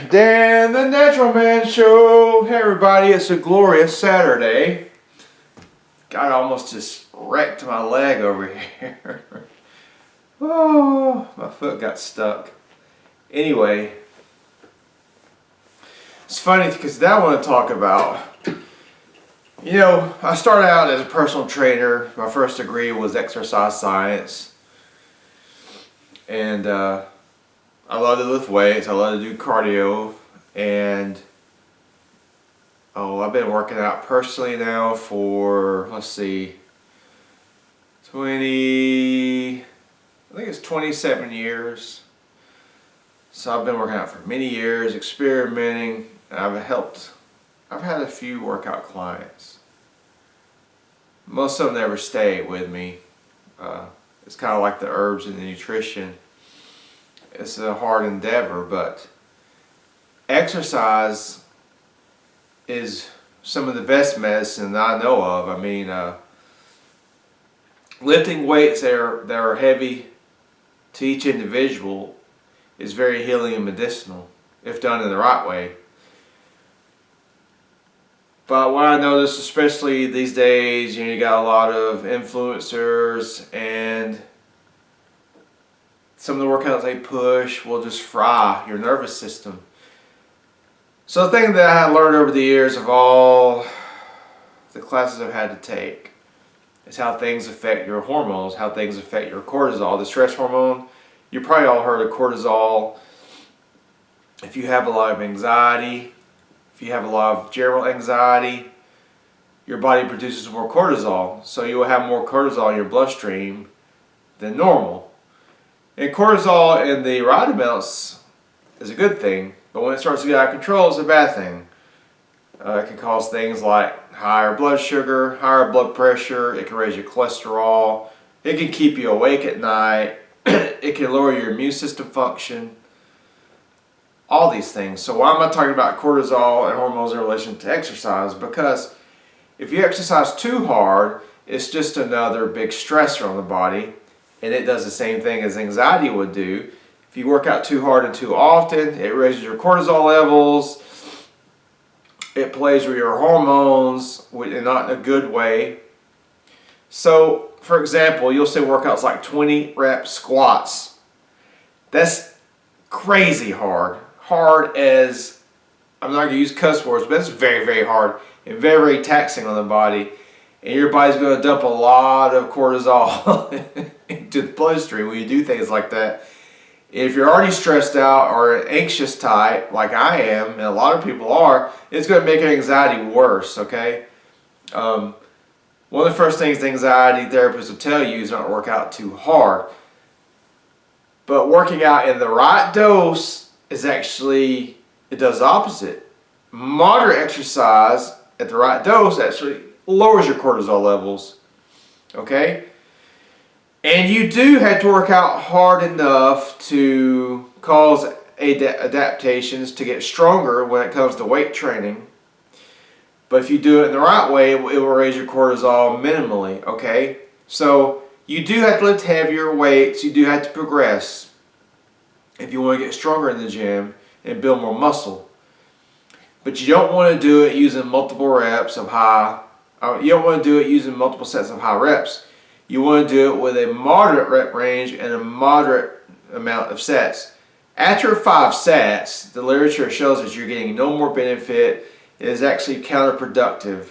Dan the Natural Man Show. Hey everybody, it's a glorious Saturday. God, I almost just wrecked my leg over here. Oh, my foot got stuck. Anyway, it's funny because that I want to talk about. You know, I started out as a personal trainer. My first degree was exercise science. And I love to lift weights, I love to do cardio, and I've been working out personally now for, let's see, I think it's 27 years. So I've been working out for many years, experimenting, and I've had a few workout clients. Most of them never stay with me. It's kind of like the herbs and the nutrition. It's a hard endeavor, but exercise is some of the best medicine that I know of. I mean, lifting weights that are heavy to each individual is very healing and medicinal if done in the right way. But what I notice, especially these days, you got a lot of influencers, and some of the workouts they push will just fry your nervous system. So the thing that I learned over the years of all the classes I've had to take is how things affect your hormones, how things affect your cortisol, the stress hormone. You probably all heard of cortisol. If you have a lot of anxiety, if you have a lot of general anxiety, your body produces more cortisol. So you will have more cortisol in your bloodstream than normal. And cortisol in the right amounts is a good thing, but when it starts to get out of control, it's a bad thing. It can cause things like higher blood sugar, higher blood pressure, it can raise your cholesterol, it can keep you awake at night, it can lower your immune system function, all these things. So why am I talking about cortisol and hormones in relation to exercise? Because if you exercise too hard, it's just another big stressor on the body. And it does the same thing as anxiety would do. If you work out too hard and too often, it raises your cortisol levels. It plays with your hormones, and not in a good way. So, for example, you'll see workouts like 20 rep squats. That's crazy hard. Hard as, I'm not going to use cuss words, but it's very, very hard and very, very taxing on the body. And your body's going to dump a lot of cortisol into the bloodstream when you do things like that. If you're already stressed out or an anxious type, like I am, and a lot of people are, it's going to make your anxiety worse, okay? One of the first things the anxiety therapists will tell you is not to work out too hard. But working out in the right dose is actually, it does the opposite. Moderate exercise at the right dose actually lowers your cortisol levels, okay? And you do have to work out hard enough to cause adaptations to get stronger when it comes to weight training. But if you do it in the right way, it will raise your cortisol minimally, okay? So you do have to lift heavier weights, you do have to progress if you want to get stronger in the gym and build more muscle. But you don't want to do it using multiple reps of you don't want to do it using multiple sets of high reps. You want to do it with a moderate rep range and a moderate amount of sets. After 5 sets, the literature shows that you're getting no more benefit. It is actually counterproductive.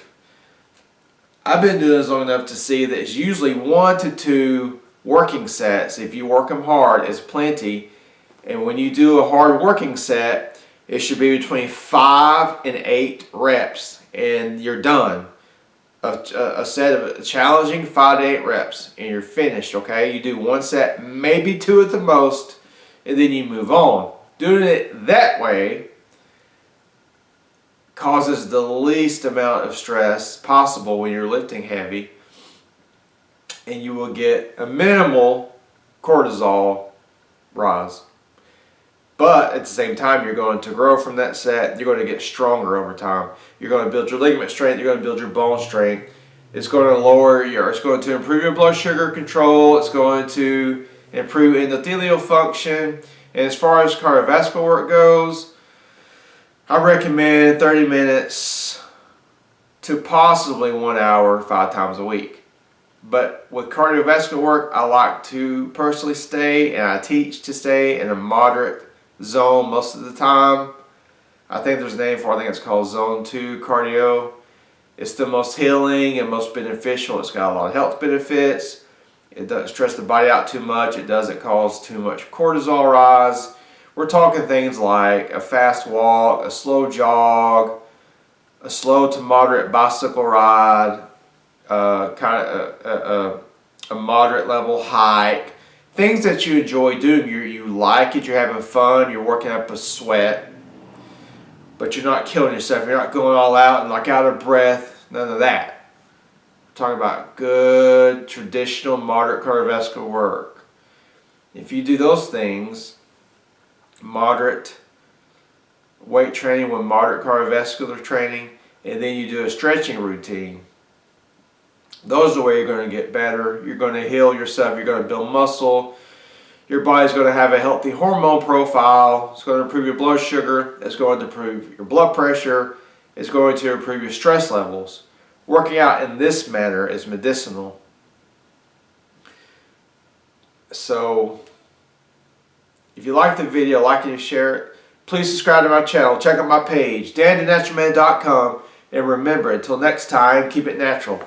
I've been doing this long enough to see that it's usually 1 to 2 working sets. If you work them hard, it's plenty. And when you do a hard working set, it should be between 5 and 8 reps, and you're done. A set of challenging 5 to 8 reps, and you're finished, okay? You do 1 set, maybe 2 at the most, and then you move on. Doing it that way causes the least amount of stress possible when you're lifting heavy, and you will get a minimal cortisol rise. But at the same time, you're going to grow from that set. You're going to get stronger over time. You're going to build your ligament strength. You're going to build your bone strength. It's going to improve your blood sugar control. It's going to improve endothelial function. And as far as cardiovascular work goes, I recommend 30 minutes to possibly 1 hour 5 times a week. But with cardiovascular work, I like to personally stay, and I teach to stay in a moderate zone most of the time. I think there's a name for it. I think it's called Zone 2 cardio. It's the most healing and most beneficial. It's got a lot of health benefits. It doesn't stress the body out too much. It doesn't cause too much cortisol rise. We're talking things like a fast walk, a slow jog, a slow to moderate bicycle ride, a moderate level hike. Things that you enjoy doing. You like it, you're having fun, you're working up a sweat, but you're not killing yourself. You're not going all out and like out of breath. None of that. We're talking about good, traditional, moderate cardiovascular work. If you do those things, moderate weight training with moderate cardiovascular training, and then you do a stretching routine, those are the way you're going to get better. You're going to heal yourself. You're going to build muscle. Your body's going to have a healthy hormone profile. It's going to improve your blood sugar. It's going to improve your blood pressure. It's going to improve your stress levels. Working out in this manner is medicinal. So, if you like the video, like and share it. Please subscribe to my channel. Check out my page, danthenaturalman.com. And remember, until next time, keep it natural.